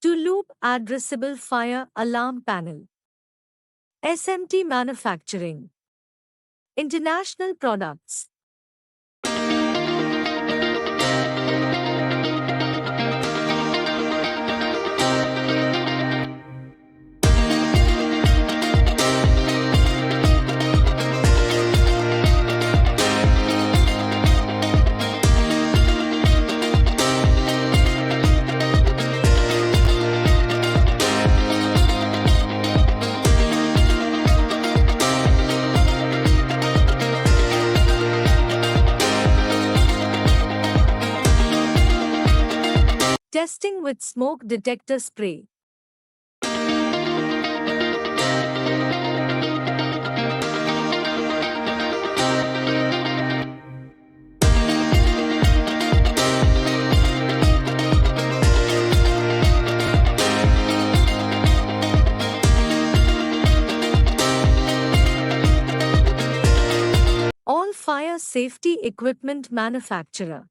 To loop addressable fire alarm panel. SMT Manufacturing. International Products. Testing with smoke detector spray. All fire safety equipment manufacturer.